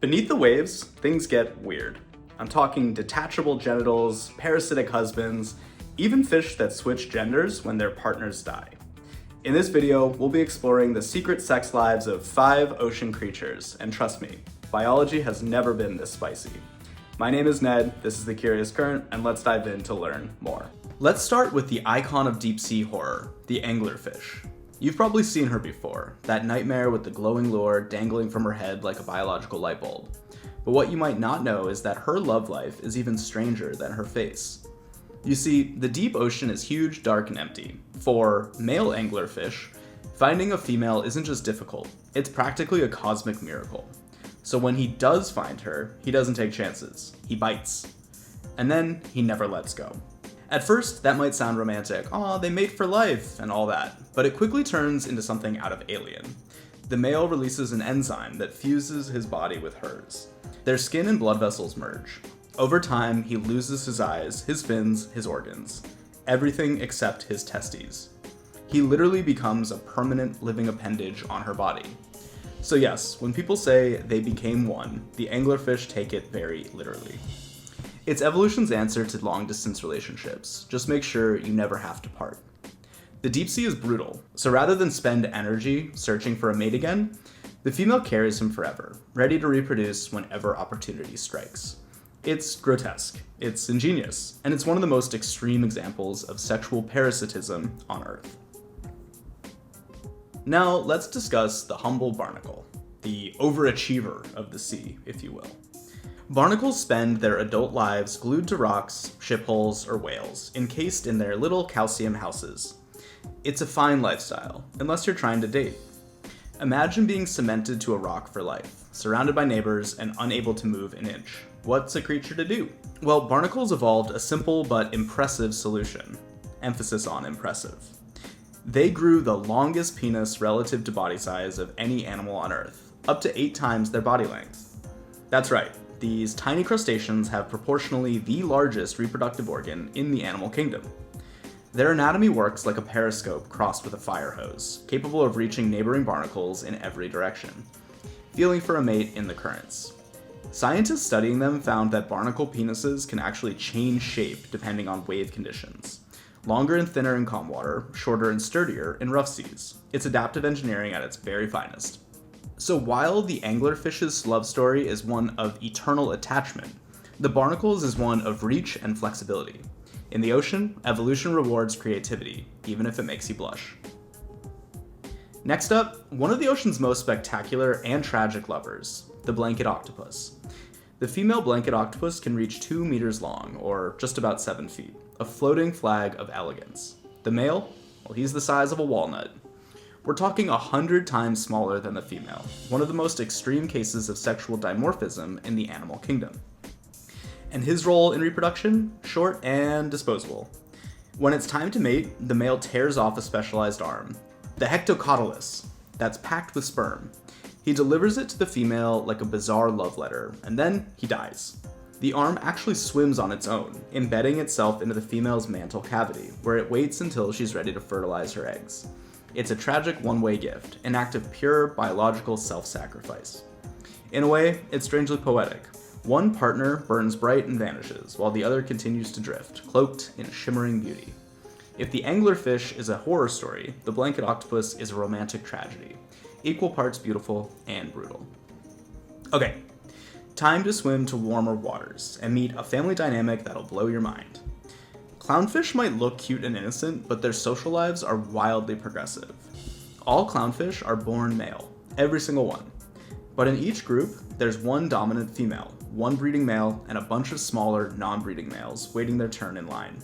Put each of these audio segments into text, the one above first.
Beneath the waves, things get weird. I'm talking detachable genitals, parasitic husbands, even fish that switch genders when their partners die. In this video, we'll be exploring the secret sex lives of 5 ocean creatures, and trust me, biology has never been this spicy. My name is Ned, this is The Curious Current, and let's dive in to learn more. Let's start with the icon of deep sea horror, the anglerfish. You've probably seen her before, that nightmare with the glowing lure dangling from her head like a biological light bulb. But what you might not know is that her love life is even stranger than her face. You see, the deep ocean is huge, dark, and empty. For male anglerfish, finding a female isn't just difficult, it's practically a cosmic miracle. So when he does find her, he doesn't take chances, he bites. And then he never lets go. At first, that might sound romantic, aw, they mate for life, and all that, but it quickly turns into something out of Alien. The male releases an enzyme that fuses his body with hers. Their skin and blood vessels merge. Over time, he loses his eyes, his fins, his organs. Everything except his testes. He literally becomes a permanent living appendage on her body. So yes, when people say they became one, the anglerfish take it very literally. It's evolution's answer to long-distance relationships. Just make sure you never have to part. The deep sea is brutal, so rather than spend energy searching for a mate again, the female carries him forever, ready to reproduce whenever opportunity strikes. It's grotesque, it's ingenious, and it's one of the most extreme examples of sexual parasitism on Earth. Now let's discuss the humble barnacle, the overachiever of the sea, if you will. Barnacles spend their adult lives glued to rocks, ship hulls, or whales, encased in their little calcium houses. It's a fine lifestyle, unless you're trying to date. Imagine being cemented to a rock for life, surrounded by neighbors and unable to move an inch. What's a creature to do? Well, barnacles evolved a simple but impressive solution. Emphasis on impressive. They grew the longest penis relative to body size of any animal on Earth, up to 8 times their body length. That's right. These tiny crustaceans have proportionally the largest reproductive organ in the animal kingdom. Their anatomy works like a periscope crossed with a fire hose, capable of reaching neighboring barnacles in every direction, feeling for a mate in the currents. Scientists studying them found that barnacle penises can actually change shape depending on wave conditions. Longer and thinner in calm water, shorter and sturdier in rough seas. It's adaptive engineering at its very finest. So while the anglerfish's love story is one of eternal attachment, the barnacles is one of reach and flexibility. In the ocean, evolution rewards creativity, even if it makes you blush. Next up, one of the ocean's most spectacular and tragic lovers, the blanket octopus. The female blanket octopus can reach 2 meters long, or just about 7 feet, a floating flag of elegance. The male? Well, he's the size of a walnut. We're talking 100 times smaller than the female, one of the most extreme cases of sexual dimorphism in the animal kingdom. And his role in reproduction? Short and disposable. When it's time to mate, the male tears off a specialized arm, the hectocotylus, that's packed with sperm. He delivers it to the female like a bizarre love letter, and then he dies. The arm actually swims on its own, embedding itself into the female's mantle cavity, where it waits until she's ready to fertilize her eggs. It's a tragic one-way gift, an act of pure biological self-sacrifice. In a way, it's strangely poetic. One partner burns bright and vanishes, while the other continues to drift, cloaked in shimmering beauty. If the anglerfish is a horror story, the blanket octopus is a romantic tragedy, equal parts beautiful and brutal. Okay, time to swim to warmer waters and meet a family dynamic that'll blow your mind. Clownfish might look cute and innocent, but their social lives are wildly progressive. All clownfish are born male, every single one. But in each group, there's one dominant female, one breeding male, and a bunch of smaller, non-breeding males waiting their turn in line.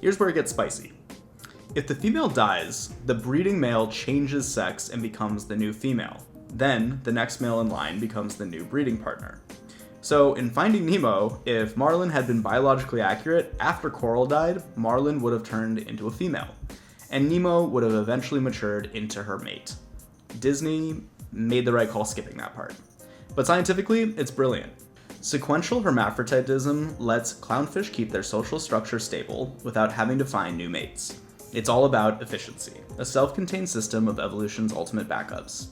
Here's where it gets spicy. If the female dies, the breeding male changes sex and becomes the new female. Then, the next male in line becomes the new breeding partner. So, in Finding Nemo, if Marlin had been biologically accurate, after Coral died, Marlin would have turned into a female, and Nemo would have eventually matured into her mate. Disney made the right call skipping that part. But scientifically, it's brilliant. Sequential hermaphroditism lets clownfish keep their social structure stable without having to find new mates. It's all about efficiency, a self-contained system of evolution's ultimate backups.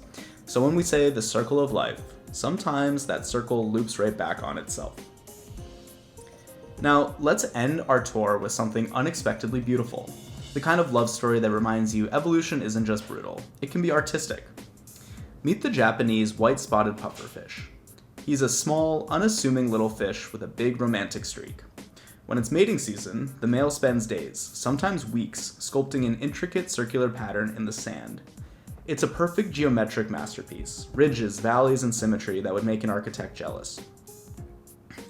So when we say the circle of life, sometimes that circle loops right back on itself. Now, let's end our tour with something unexpectedly beautiful. The kind of love story that reminds you evolution isn't just brutal, it can be artistic. Meet the Japanese white-spotted pufferfish. He's a small, unassuming little fish with a big romantic streak. When it's mating season, the male spends days, sometimes weeks, sculpting an intricate circular pattern in the sand. It's a perfect geometric masterpiece, ridges, valleys, and symmetry that would make an architect jealous.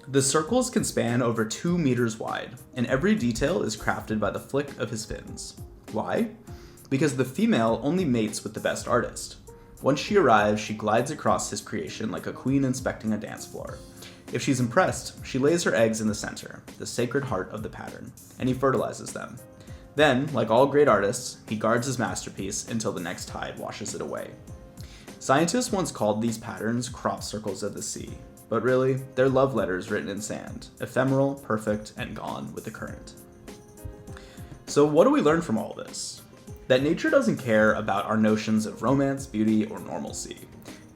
The circles can span over 2 meters wide, and every detail is crafted by the flick of his fins. Why? Because the female only mates with the best artist. Once she arrives, she glides across his creation like a queen inspecting a dance floor. If she's impressed, she lays her eggs in the center, the sacred heart of the pattern, and he fertilizes them. Then, like all great artists, he guards his masterpiece until the next tide washes it away. Scientists once called these patterns crop circles of the sea, but really, they're love letters written in sand, ephemeral, perfect, and gone with the current. So what do we learn from all this? That nature doesn't care about our notions of romance, beauty, or normalcy.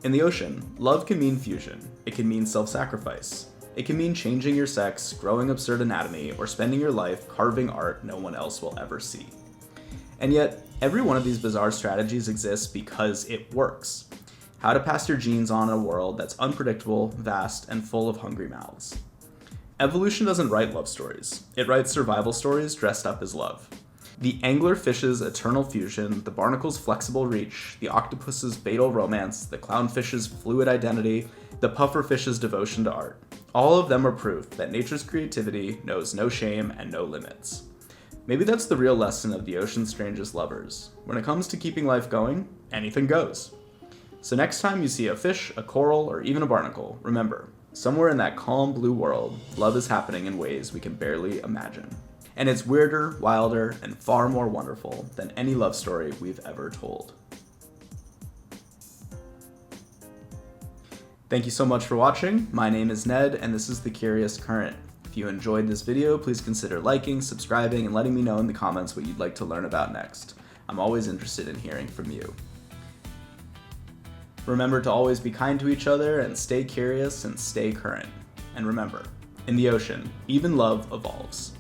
In the ocean, love can mean fusion, it can mean self-sacrifice, it can mean changing your sex, growing absurd anatomy, or spending your life carving art no one else will ever see. And yet, every one of these bizarre strategies exists because it works. How to pass your genes on in a world that's unpredictable, vast, and full of hungry mouths. Evolution doesn't write love stories. It writes survival stories dressed up as love. The anglerfish's eternal fusion, the barnacle's flexible reach, the octopus's fatal romance, the clownfish's fluid identity, the pufferfish's devotion to art. All of them are proof that nature's creativity knows no shame and no limits. Maybe that's the real lesson of the ocean's strangest lovers. When it comes to keeping life going, anything goes. So next time you see a fish, a coral, or even a barnacle, remember, somewhere in that calm blue world, love is happening in ways we can barely imagine. And it's weirder, wilder, and far more wonderful than any love story we've ever told. Thank you so much for watching. My name is Ned, and this is The Curious Current. If you enjoyed this video, please consider liking, subscribing, and letting me know in the comments what you'd like to learn about next. I'm always interested in hearing from you. Remember to always be kind to each other and stay curious and stay current. And remember, in the ocean, even love evolves.